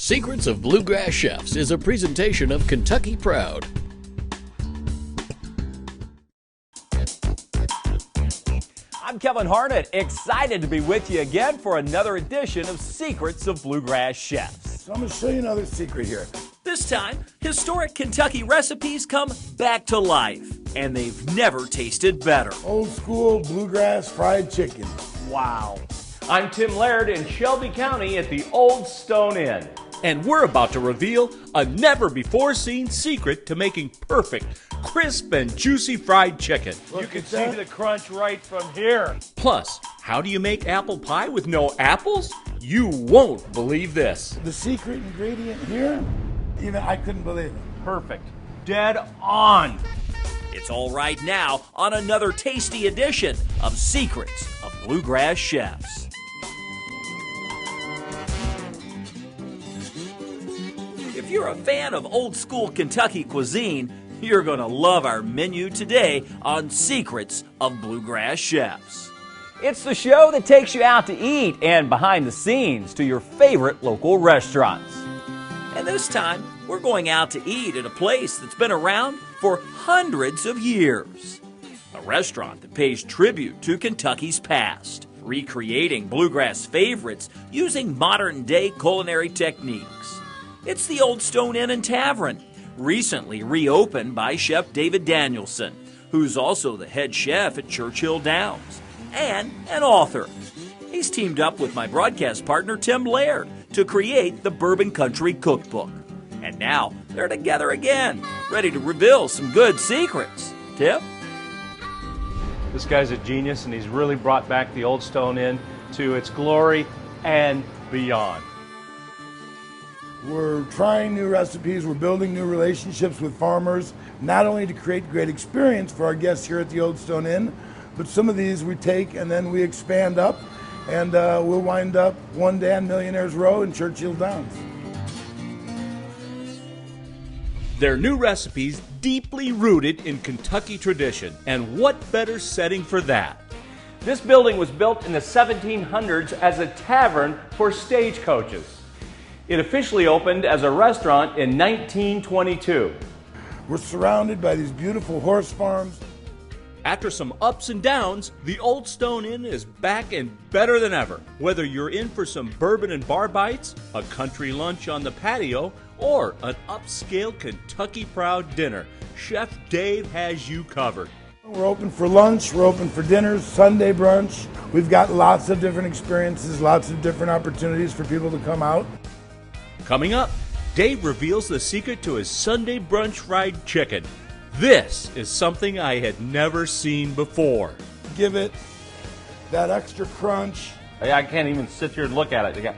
Secrets of Bluegrass Chefs is a presentation of Kentucky Proud. I'm Kevin Harnett, excited to be with you again for another edition of Secrets of Bluegrass Chefs. So I'm going to show you another secret here. This time, historic Kentucky recipes come back to life, and they've never tasted better. Old school bluegrass fried chicken. Wow. I'm Tim Laird in Shelby County at the Old Stone Inn. And we're about to reveal a never-before-seen secret to making perfect, crisp and juicy fried chicken. You can see the crunch right from here. Plus, how do you make apple pie with no apples? You won't believe this. The secret ingredient here, even I couldn't believe it. Perfect. Dead on. It's all right now on another tasty edition of Secrets of Bluegrass Chefs. If you're a fan of old school Kentucky cuisine, you're going to love our menu today on Secrets of Bluegrass Chefs. It's the show that takes you out to eat and behind the scenes to your favorite local restaurants. And this time, we're going out to eat at a place that's been around for hundreds of years. A restaurant that pays tribute to Kentucky's past, recreating bluegrass favorites using modern-day culinary techniques. It's the Old Stone Inn Tavern, recently reopened by Chef David Danielson, who's also the head chef at Churchill Downs, and an author. He's teamed up with my broadcast partner Tim Laird to create the Bourbon Country Cookbook. And now they're together again, ready to reveal some good secrets. Tim? This guy's a genius, and he's really brought back the Old Stone Inn to its glory and beyond. We're trying new recipes, we're building new relationships with farmers, not only to create great experience for our guests here at the Old Stone Inn, but some of these we take and then we expand up, and we'll wind up one day on Millionaires Row in Churchill Downs. Their new recipes deeply rooted in Kentucky tradition, and what better setting for that? This building was built in the 1700s as a tavern for stagecoaches. It officially opened as a restaurant in 1922. We're surrounded by these beautiful horse farms. After some ups and downs, the Old Stone Inn is back and better than ever. Whether you're in for some bourbon and bar bites, a country lunch on the patio, or an upscale Kentucky Proud dinner, Chef Dave has you covered. We're open for lunch, we're open for dinners, Sunday brunch. We've got lots of different experiences, lots of different opportunities for people to come out. Coming up, Dave reveals the secret to his Sunday brunch fried chicken. This is something I had never seen before. Give it that extra crunch. I can't even sit here and look at it.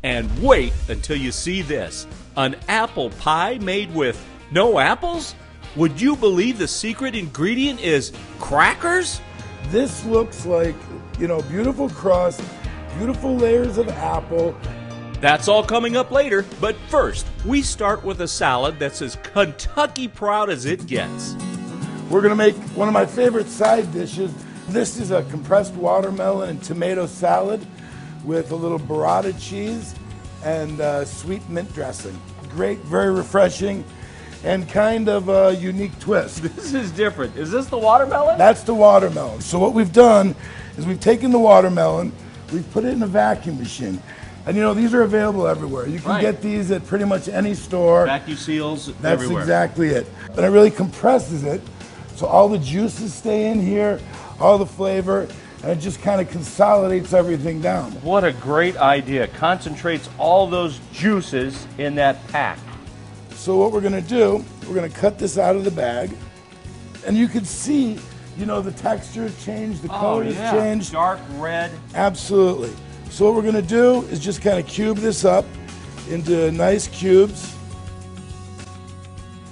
And wait until you see this. An apple pie made with no apples? Would you believe the secret ingredient is crackers? This looks like, beautiful crust, beautiful layers of apple. That's all coming up later, but first, we start with a salad that's as Kentucky Proud as it gets. We're going to make one of my favorite side dishes. This is a compressed watermelon and tomato salad with a little burrata cheese and sweet mint dressing. Great, very refreshing, and kind of a unique twist. This is different. Is this the watermelon? That's the watermelon. So what we've done is we've taken the watermelon, we've put it in a vacuum machine. And these are available everywhere. You can get these at pretty much any store. Vacuum seals That's everywhere. exactly it. And it really compresses it, so all the juices stay in here, all the flavor, and it just kind of consolidates everything down. What a great idea. Concentrates all those juices in that pack. So what we're going to do, we're going to cut this out of the bag, and you can see, the texture has changed, the color has changed. Dark red. Absolutely. So what we're going to do is just kind of cube this up into nice cubes.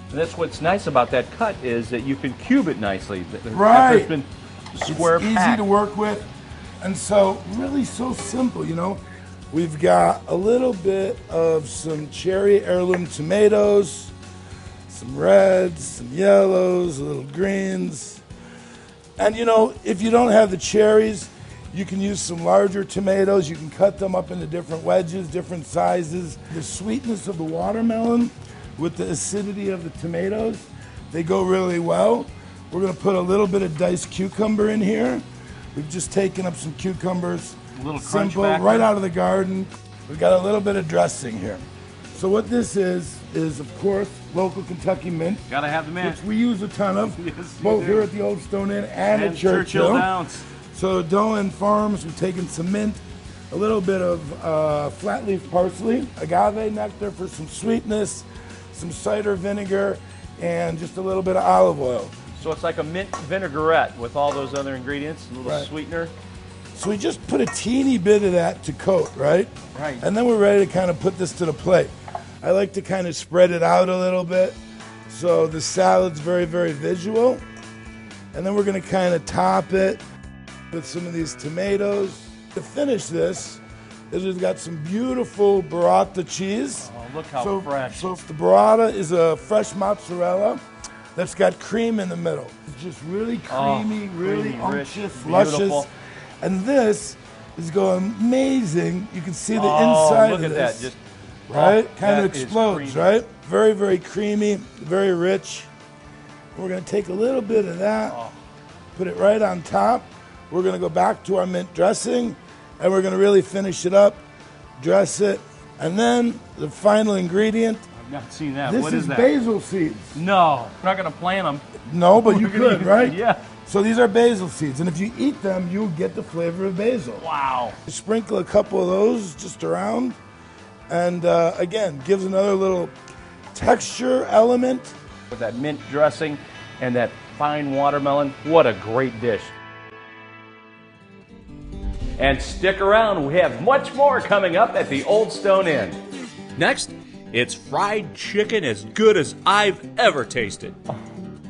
And that's what's nice about that cut is that you can cube it nicely. Right. It's been square It's easy packed. to work with, and so really so simple, We've got a little bit of some cherry heirloom tomatoes, some reds, some yellows, a little greens. And if you don't have the cherries, You can use some larger tomatoes. You can cut them up into different wedges, different sizes. The sweetness of the watermelon with the acidity of the tomatoes, they go really well. We're gonna put a little bit of diced cucumber in here. We've just taken up some cucumbers, A little crunch simple, factor. right out of the garden. We've got a little bit of dressing here. So what this is of course local Kentucky mint, Gotta have the mint. which we use a ton of, Yes, you both do. here at the Old Stone Inn and at Churchill Churchill. Downs. So Dolan Farms, we've taken some mint, a little bit of flat leaf parsley, agave nectar for some sweetness, some cider vinegar, and just a little bit of olive oil. So it's like a mint vinaigrette with all those other ingredients, a little Right. sweetener. So we just put a teeny bit of that to coat, right? Right. And then we're ready to kind of put this to the plate. I like to kind of spread it out a little bit so the salad's very, very visual. And then we're gonna kind of top it with some of these tomatoes. To finish this, is we've got some beautiful burrata cheese. Oh, look how fresh. So the burrata is a fresh mozzarella that's got cream in the middle. It's just really creamy, really creamy, rich, unctuous, beautiful. luscious. And this is going amazing. You can see the Oh, inside look of at this. that. Just Right? Kind of that is explodes, creamy. right? Very, very creamy, very rich. We're gonna take a little bit of that, put it right on top. We're gonna go back to our mint dressing, and we're gonna really finish it up, dress it, and then the final ingredient, I've not seen that. this What is is that? basil seeds. No, we're not gonna plant them. No, but you We're gonna could, use- right? Yeah. So these are basil seeds, and if you eat them, you'll get the flavor of basil. Wow. Sprinkle a couple of those just around, and again, gives another little texture element. With that mint dressing and that fine watermelon, what a great dish. And stick around, we have much more coming up at the Old Stone Inn. Next, it's fried chicken as good as I've ever tasted.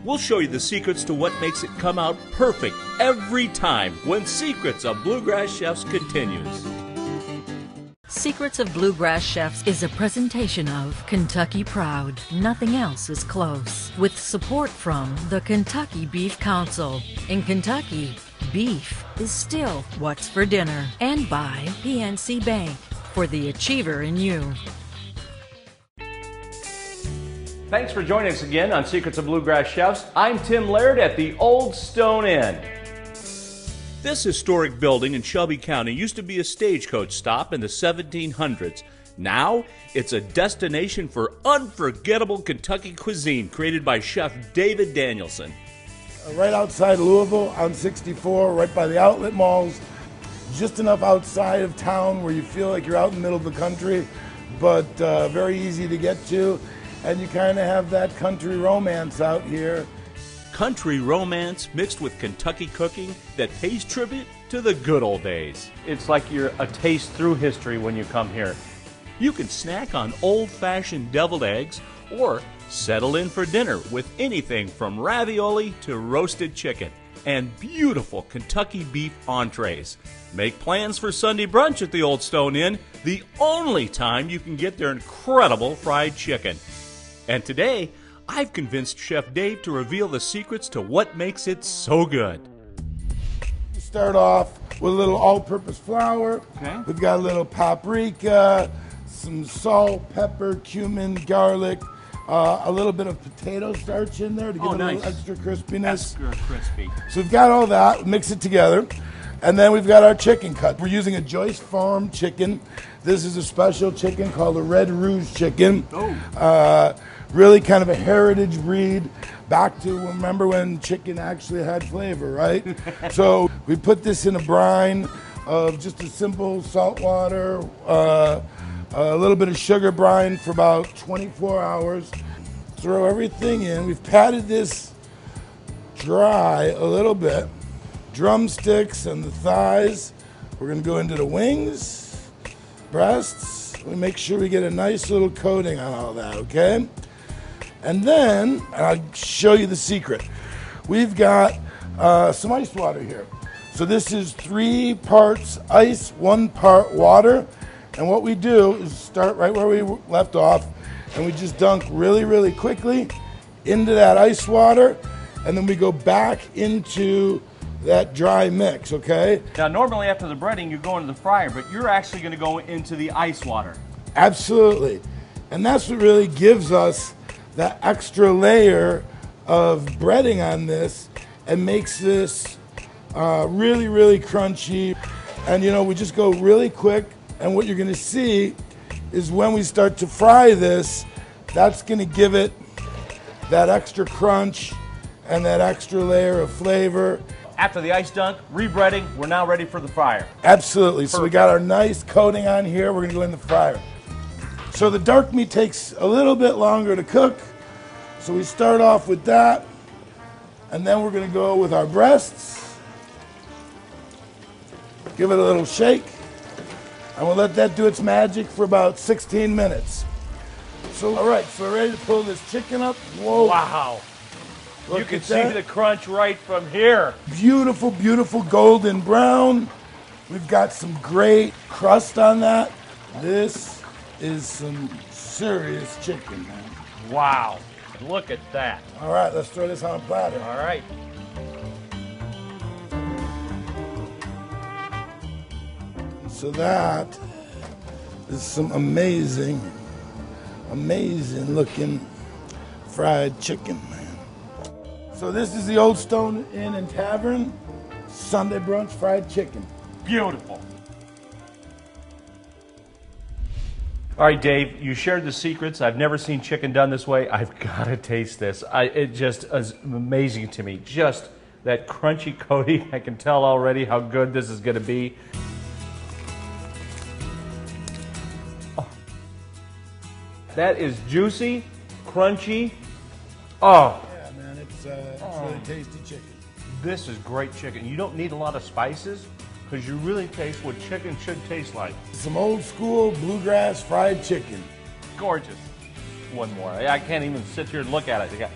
We'll show you the secrets to what makes it come out perfect every time when Secrets of Bluegrass Chefs continues. Secrets of Bluegrass Chefs is a presentation of Kentucky Proud. Nothing else is close. With support from the Kentucky Beef Council. In Kentucky, beef is still what's for dinner. And by PNC Bank, for the achiever in you. Thanks for joining us again on Secrets of Bluegrass Chefs. I'm Tim Laird at the Old Stone Inn. This historic building in Shelby County used to be a stagecoach stop in the 1700s. Now, it's a destination for unforgettable Kentucky cuisine created by Chef David Danielson. Right outside Louisville on 64, right by the outlet malls, just enough outside of town where you feel like you're out in the middle of the country, but very easy to get to, and you kind of have that country romance out here. Country romance mixed with Kentucky cooking that pays tribute to the good old days. It's like you're a taste through history when you come here. You can snack on old-fashioned deviled eggs or settle in for dinner with anything from ravioli to roasted chicken and beautiful Kentucky beef entrees. Make plans for Sunday brunch at the Old Stone Inn, the only time you can get their incredible fried chicken. And today, I've convinced Chef Dave to reveal the secrets to what makes it so good. We start off with a little all-purpose flour. Okay. We've got a little paprika, some salt, pepper, cumin, garlic, a little bit of potato starch in there to give it a nice. little extra crispiness. Extra crispy. So we've got all that, mix it together, and then we've got our chicken cut. We're using a Joyce Farm chicken. This is a special chicken called a Red Rouge chicken. Really kind of a heritage breed, back to, remember when chicken actually had flavor, right? So we put this in a brine of just a simple salt water, a little bit of sugar brine for about 24 hours. Throw everything in. We've patted this dry a little bit. Drumsticks and the thighs. We're gonna go into the wings, breasts. We make sure we get a nice little coating on all that, okay? And then, I'll show you the secret. We've got some ice water here. So this is 3 parts ice, 1 part water. And what we do is start right where we left off, and we just dunk really, really quickly into that ice water, and then we go back into that dry mix, okay? Now, normally after the breading, you go into the fryer, but you're actually going to go into the ice water. Absolutely. And that's what really gives us that extra layer of breading on this and makes this really, really crunchy. And you know, we just go really quick, and what you're gonna see is when we start to fry this, that's gonna give it that extra crunch and that extra layer of flavor. After the ice dunk, rebreading, we're now ready for the fryer. Absolutely. So we got our nice coating on here. We're gonna go in the fryer. So the dark meat takes a little bit longer to cook. So we start off with that, and then we're gonna go with our breasts. Give it a little shake, and we'll let that do its magic for about 16 minutes. So, all right, so we're ready to pull this chicken up. Whoa. Wow. Look You can at see that. the crunch right from here. Beautiful, beautiful golden brown. We've got some great crust on that. This is some serious chicken, man. Wow. Look at that. All right, let's throw this on a platter. All right. So that is some amazing, amazing looking fried chicken, man. So this is the Old Stone Inn and Tavern Sunday brunch fried chicken. Beautiful. All right, Dave, you shared the secrets. I've never seen chicken done this way. I've got to taste this. It just is amazing to me. Just that crunchy coating. I can tell already how good this is going to be. Oh. That is juicy, crunchy. Oh, Yeah, man, it's really tasty chicken. this is great chicken. You don't need a lot of spices because you really taste what chicken should taste like. Some old school bluegrass fried chicken. Gorgeous. One more. I can't even sit here and look at it.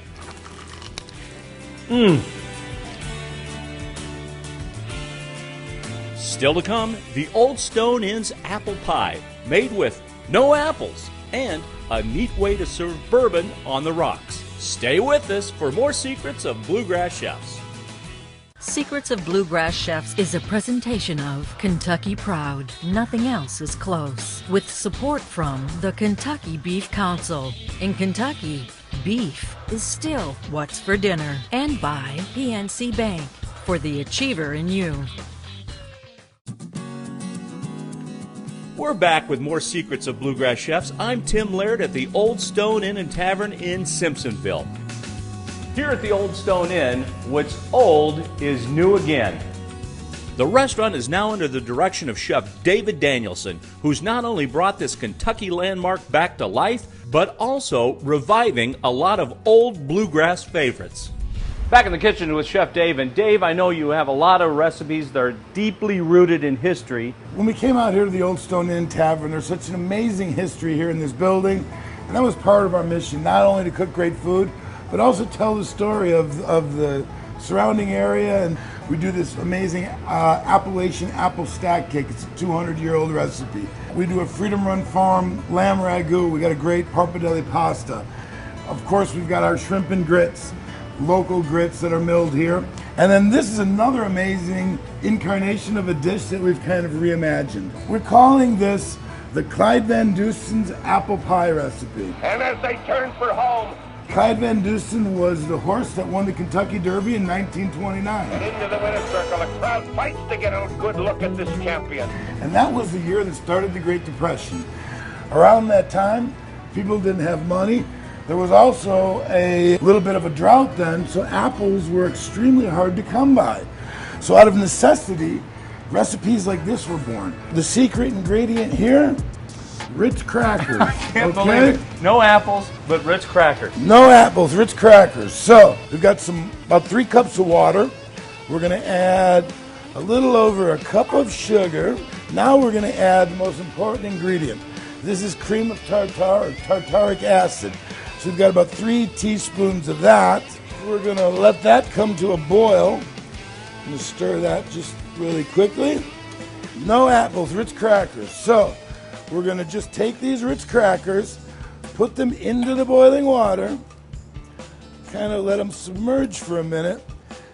Still to come, the Old Stone Inn's apple pie, made with no apples, and a neat way to serve bourbon on the rocks. Stay with us for more secrets of Bluegrass Chefs. Secrets of Bluegrass Chefs is a presentation of Kentucky Proud. Nothing else is close. With support from the Kentucky Beef Council. In Kentucky, beef is still what's for dinner. And by PNC Bank, for the achiever in you. We're back with more secrets of Bluegrass Chefs. I'm Tim Laird at the Old Stone Inn Tavern in Simpsonville. Here at the Old Stone Inn, what's old is new again. The restaurant is now under the direction of Chef David Danielson, who's not only brought this Kentucky landmark back to life, but also reviving a lot of old bluegrass favorites. Back in the kitchen with Chef Dave. And Dave, I know you have a lot of recipes that are deeply rooted in history. When we came out here to the Old Stone Inn Tavern, there's such an amazing history here in this building, and that was part of our mission, not only to cook great food, but also tell the story of the surrounding area. And we do this amazing Appalachian apple stack cake. It's a 200-year-old recipe. We do a Freedom Run Farm lamb ragu. We got a great pappardelle pasta. Of course, we've got our shrimp and grits, local grits that are milled here. And then this is another amazing incarnation of a dish that we've kind of reimagined. We're calling this the Clyde Van Dusen's apple pie recipe. And as they turn for home, Clyde Van Dusen was the horse that won the Kentucky Derby in 1929. into the winner's circle, a crowd fights to get a good look at this champion. And that was the year that started the Great Depression. Around that time, people didn't have money. There was also a little bit of a drought then, so apples were extremely hard to come by. So out of necessity, recipes like this were born. The secret ingredient here, Ritz crackers. Can't believe it. No apples, but Ritz crackers. No apples, Ritz crackers. So we've got about 3 cups of water. We're gonna add a little over a cup of sugar. Now we're gonna add the most important ingredient. This is cream of tartar, or tartaric acid. So we've got about 3 teaspoons of that. We're gonna let that come to a boil. I'm gonna stir that just really quickly. No apples, Ritz crackers. So we're gonna just take these Ritz crackers, put them into the boiling water, kind of let them submerge for a minute,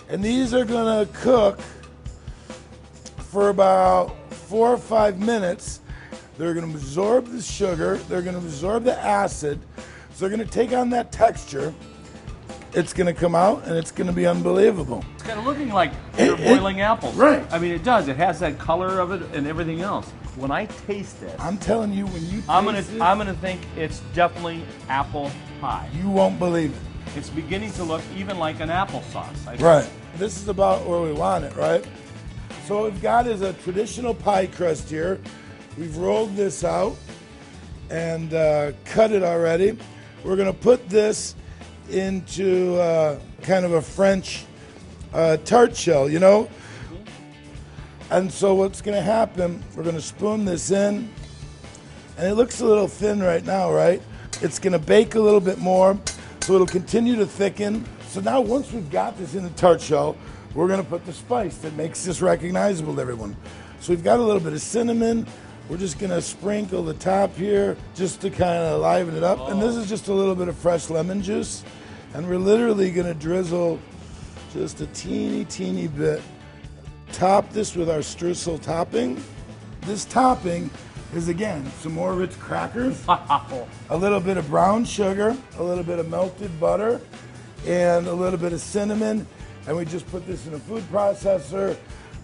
And these are gonna cook for about 4 or 5 minutes. They're gonna absorb the sugar, they're gonna absorb the acid, so they're gonna take on that texture. It's gonna come out and it's gonna be unbelievable. It's kind of looking like you're boiling apples. Right. I mean, it does. It has that color of it and everything else. When I taste this, I'm telling you, when you taste I'm gonna think it's definitely apple pie. you won't believe it. It's beginning to look even like an applesauce. Right. This is about where we want it, right? So what we've got is a traditional pie crust here. We've rolled this out and cut it already. We're gonna put this into kind of a French tart shell, you know? And so what's gonna happen, we're gonna spoon this in, and it looks a little thin right now, right? It's gonna bake a little bit more, so it'll continue to thicken. So now once we've got this in the tart shell, we're gonna put the spice that makes this recognizable to everyone. So we've got a little bit of cinnamon. We're just gonna sprinkle the top here just to kind of liven it up. And this is just a little bit of fresh lemon juice. And we're literally gonna drizzle just a teeny bit. Top this with our streusel topping. This topping is, again, some more Ritz crackers, a little bit of brown sugar, a little bit of melted butter, and a little bit of cinnamon. And we just put this in a food processor,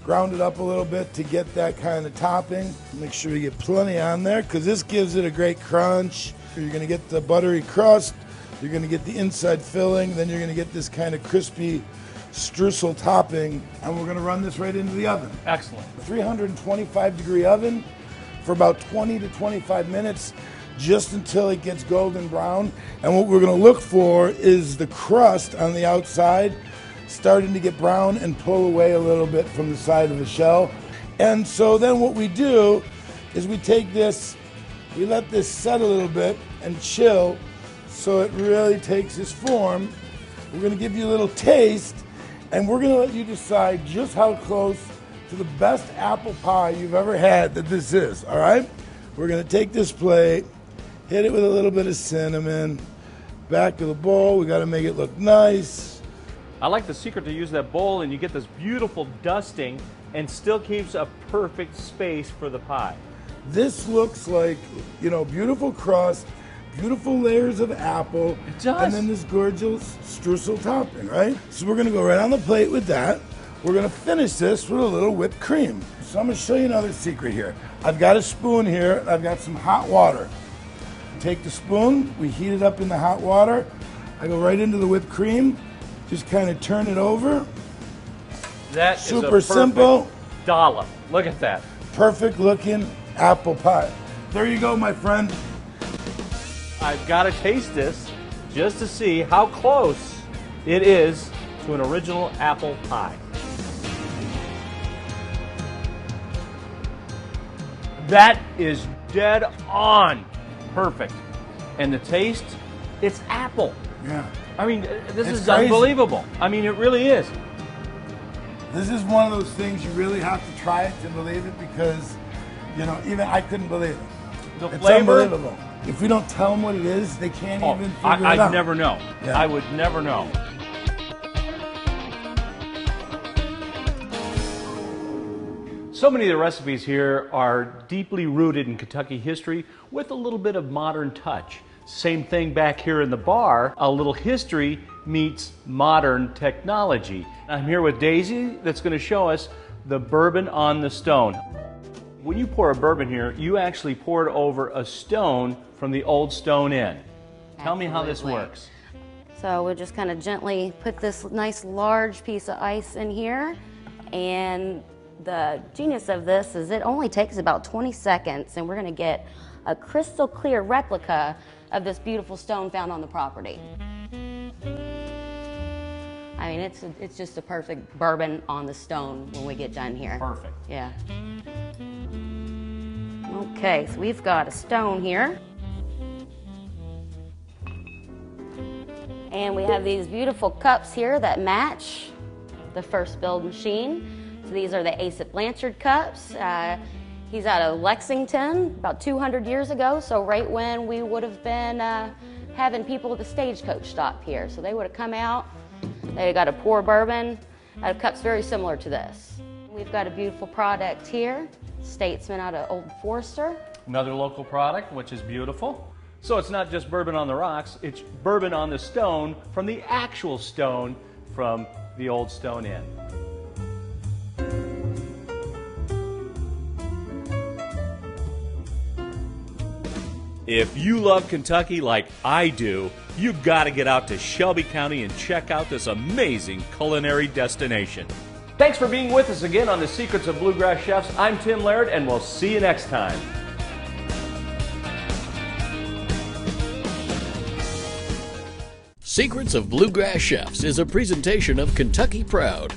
ground it up a little bit to get that kind of topping. Make sure you get plenty on there, because this gives it a great crunch. You're gonna get the buttery crust, you're gonna get the inside filling, then you're gonna get this kind of crispy streusel topping, and we're gonna run this right into the oven. Excellent. 325-degree oven for about 20 to 25 minutes, just until it gets golden brown. And what we're gonna look for is the crust on the outside starting to get brown and pull away a little bit from the side of the shell. And so then what we do is we take this, we let this set a little bit and chill so it really takes its form. We're gonna give you a little taste, and we're gonna let you decide just how close to the best apple pie you've ever had that this is, all right? We're gonna take this plate, hit it with a little bit of cinnamon, back of the bowl, we gotta make it look nice. I like the secret to use that bowl, and you get this beautiful dusting and still keeps a perfect space for the pie. This looks like, you know, beautiful crust, beautiful layers of apple. It does. And then this gorgeous streusel topping, right? So we're gonna go right on the plate with that. We're gonna finish this with a little whipped cream. So I'm gonna show you another secret here. I've got a spoon here, and I've got some hot water. Take the spoon, we heat it up in the hot water. I go right into the whipped cream, just kind of turn it over. That is super a perfect simple. dollop. Look at that. Perfect looking apple pie. There you go, my friend. I've got to taste this just to see how close it is to an original apple pie. That is dead on perfect. And the taste, it's apple. Yeah. I mean, this It's is crazy. unbelievable. I mean, it really is. This is one of those things you really have to try it to believe it, because, you know, even I couldn't believe it. The It's flavor. unbelievable. If we don't tell them what it is, they can't Oh, even figure it out. I'd never know. Yeah. I would never know. So many of the recipes here are deeply rooted in Kentucky history with a little bit of modern touch. Same thing back here in the bar, a little history meets modern technology. I'm here with Daisy that's going to show us the bourbon on the stone. When you pour a bourbon here, you actually pour it over a stone from the Old Stone Inn. Tell me how this Absolutely. works. So we'll just kind of gently put this nice large piece of ice in here, and the genius of this is it only takes about 20 seconds, and we're going to get a crystal clear replica of this beautiful stone found on the property. I mean, it's just a perfect bourbon on the stone when we get done here. Perfect. Yeah. Okay, so we've got a stone here. And we have these beautiful cups here that match the first build machine. So these are the Asaph Blanchard cups. He's out of Lexington about 200 years ago, so right when we would have been having people at the stagecoach stop here. So they would have come out, they got to pour bourbon, out of cups very similar to this. We've got a beautiful product here, Statesman out of Old Forester. Another local product, which is beautiful. So it's not just bourbon on the rocks, it's bourbon on the stone from the actual stone from the Old Stone Inn. If you love Kentucky like I do, you've got to get out to Shelby County and check out this amazing culinary destination. Thanks for being with us again on the Secrets of Bluegrass Chefs. I'm Tim Laird, and we'll see you next time. Secrets of Bluegrass Chefs is a presentation of Kentucky Proud.